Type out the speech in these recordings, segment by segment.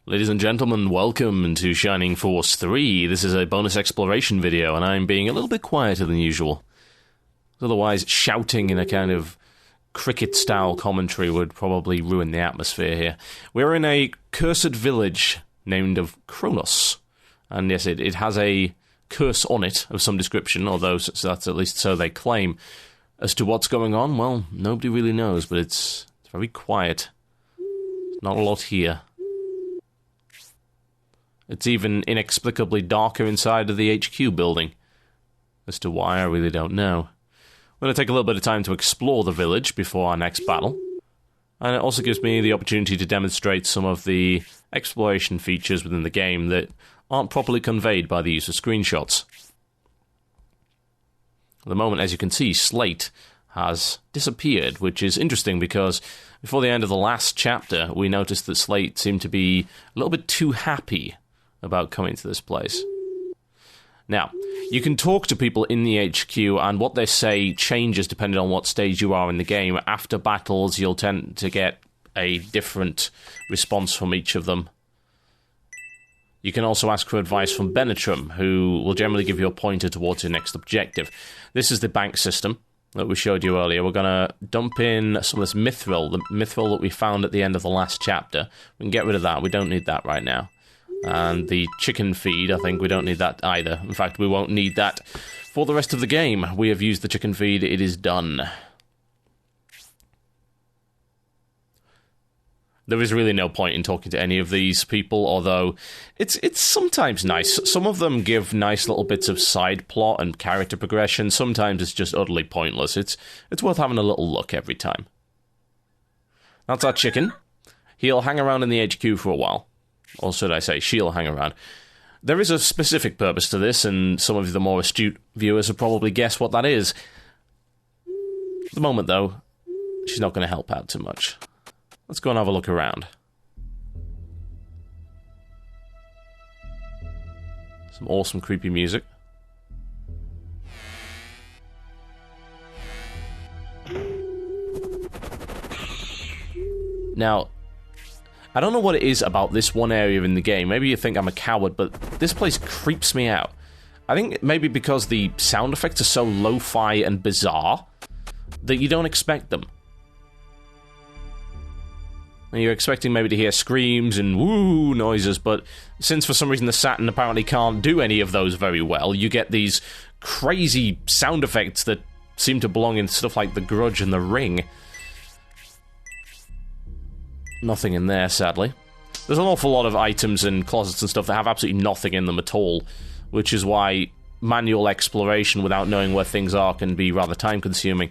Ladies and gentlemen, welcome to Shining Force 3. This is a bonus exploration video, and I'm being a little bit quieter than usual. Otherwise, shouting in a kind of cricket-style commentary would probably ruin the atmosphere here. We're in a cursed village named of Quonos, and yes, it has a curse on it of some description, although that's at least so they claim. As to what's going on, well, nobody really knows, but it's very quiet. Not a lot here. It's even inexplicably darker inside of the HQ building. As to why, I really don't know. We're going to take a little bit of time to explore the village before our next battle. And it also gives me the opportunity to demonstrate some of the exploration features within the game that aren't properly conveyed by the use of screenshots. At the moment, as you can see, Slate has disappeared, which is interesting because before the end of the last chapter, we noticed that Slate seemed to be a little bit too happy about coming to this place. Now, you can talk to people in the HQ, and what they say changes depending on what stage you are in the game. After battles, you'll tend to get a different response from each of them. You can also ask for advice from Benetram, who will generally give you a pointer towards your next objective. This is the bank system that we showed you earlier. We're going to dump in some of this mithril, the mithril that we found at the end of the last chapter. We can get rid of that. We don't need that right now. And the chicken feed, I think we don't need that either. In fact, we won't need that for the rest of the game. We have used the chicken feed. It is done. There is really no point in talking to any of these people, although it's sometimes nice. Some of them give nice little bits of side plot and character progression. Sometimes it's just utterly pointless. It's worth having a little look every time. That's our chicken. He'll hang around in the HQ for a while. Or should I say, she'll hang around. There is a specific purpose to this, and some of the more astute viewers will probably guess what that is. At the moment, though, she's not going to help out too much. Let's go and have a look around. Some awesome creepy music. Now, I don't know what it is about this one area in the game. Maybe you think I'm a coward, but this place creeps me out. I think maybe because the sound effects are so lo-fi and bizarre that you don't expect them. And you're expecting maybe to hear screams and woo noises, but since for some reason the Saturn apparently can't do any of those very well, you get these crazy sound effects that seem to belong in stuff like The Grudge and The Ring. Nothing in there, sadly. There's an awful lot of items and closets and stuff that have absolutely nothing in them at all, which is why manual exploration without knowing where things are can be rather time-consuming.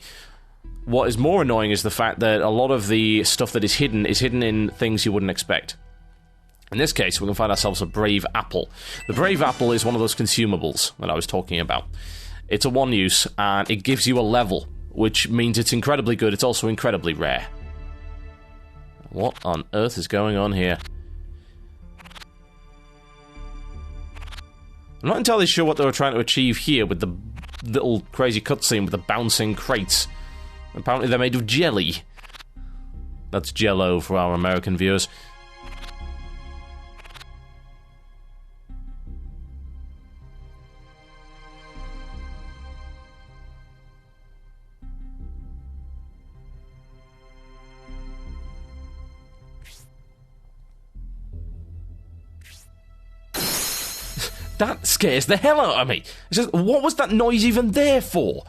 What is more annoying is the fact that a lot of the stuff that is hidden in things you wouldn't expect. In this case, we can find ourselves a Brave Apple. The Brave Apple is one of those consumables that I was talking about. It's a one-use, and it gives you a level, which means it's incredibly good. It's also incredibly rare. What on earth is going on here? I'm not entirely sure what they were trying to achieve here with the little crazy cutscene with the bouncing crates. Apparently they're made of jelly. That's Jell-O for our American viewers. That scares the hell out of me. It's just, what was that noise even there for?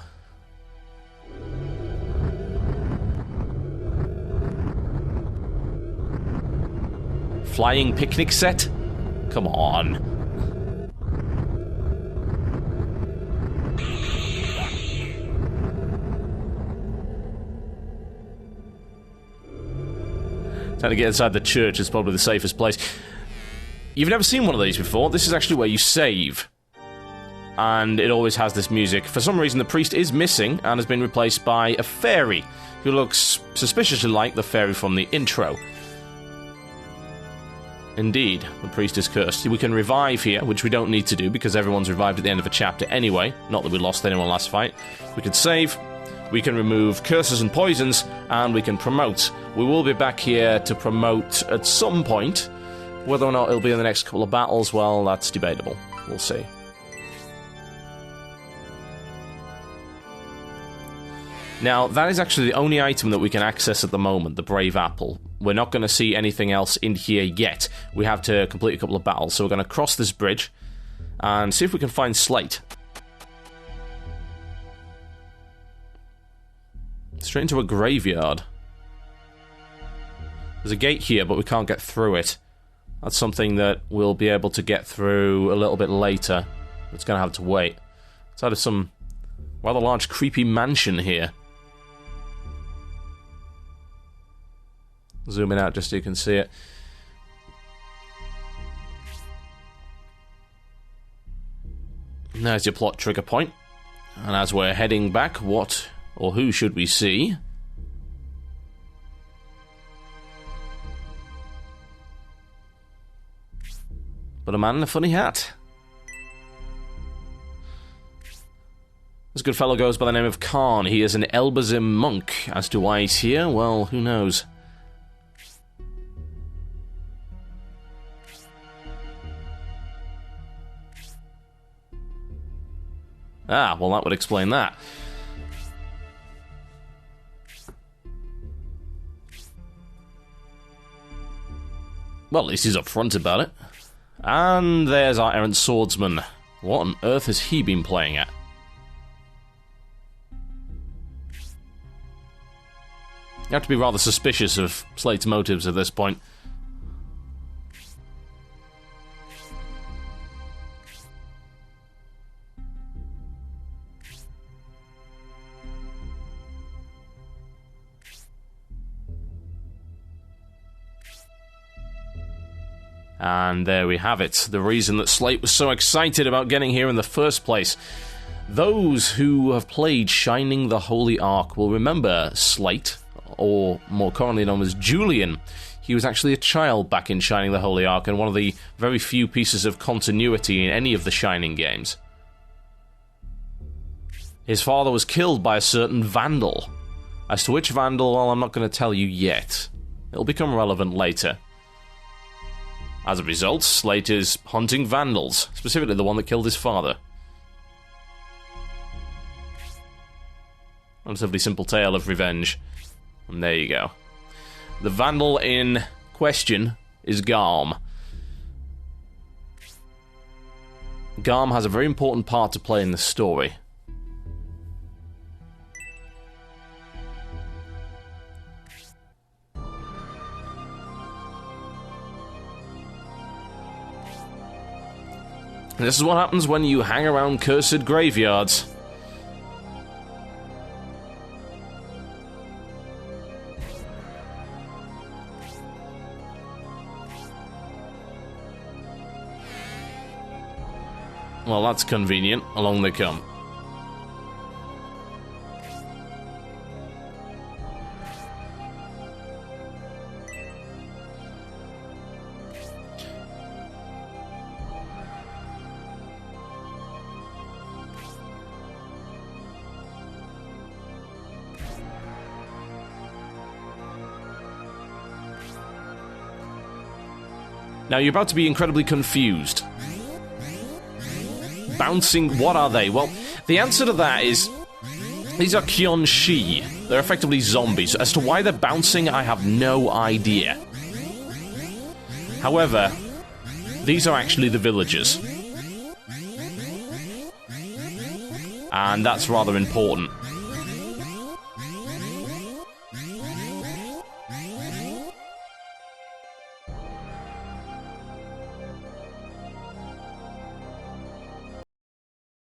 Flying picnic set? Come on. Trying to get inside the church is probably the safest place. You've never seen one of these before. This is actually where you save. And it always has this music. For some reason, the priest is missing and has been replaced by a fairy who looks suspiciously like the fairy from the intro. Indeed, the priest is cursed. We can revive here, which we don't need to do because everyone's revived at the end of a chapter anyway. Not that we lost anyone last fight. We can save, we can remove curses and poisons, and we can promote. We will be back here to promote at some point, Whether or not it'll be in the next couple of battles, well, that's debatable. We'll see. Now, that is actually the only item that we can access at the moment, the Brave Apple. We're not going to see anything else in here yet. We have to complete a couple of battles, so we're going to cross this bridge and see if we can find Slate. Straight into a graveyard. There's a gate here, but we can't get through it. That's something that we'll be able to get through a little bit later. It's going to have to wait. It's out of some rather large, creepy mansion here. Zooming out just so you can see it. There's your plot trigger point. And as we're heading back, what or who should we see? But a man in a funny hat. This good fellow goes by the name of Khan. He is an Elbazim monk. As to why he's here, well, who knows? Ah, well, that would explain that. Well, at least he's upfront about it. And there's our errant swordsman. What on earth has he been playing at? You have to be rather suspicious of Slate's motives at this point. And there we have it, the reason that Slate was so excited about getting here in the first place. Those who have played Shining the Holy Ark will remember Slate, or more commonly known as Julian. He was actually a child back in Shining the Holy Ark, and one of the very few pieces of continuity in any of the Shining games. His father was killed by a certain vandal. As to which vandal, well, I'm not going to tell you yet. It'll become relevant later. As a result, Slate is hunting vandals, specifically the one that killed his father. Relatively simple tale of revenge. And there you go. The vandal in question is Garm. Garm has a very important part to play in the story. This is what happens when you hang around cursed graveyards. Well, that's convenient. Along they come. Now, you're about to be incredibly confused. Bouncing, what are they? Well, the answer to that is... these are Quonos. They're effectively zombies. As to why they're bouncing, I have no idea. However, these are actually the villagers. And that's rather important.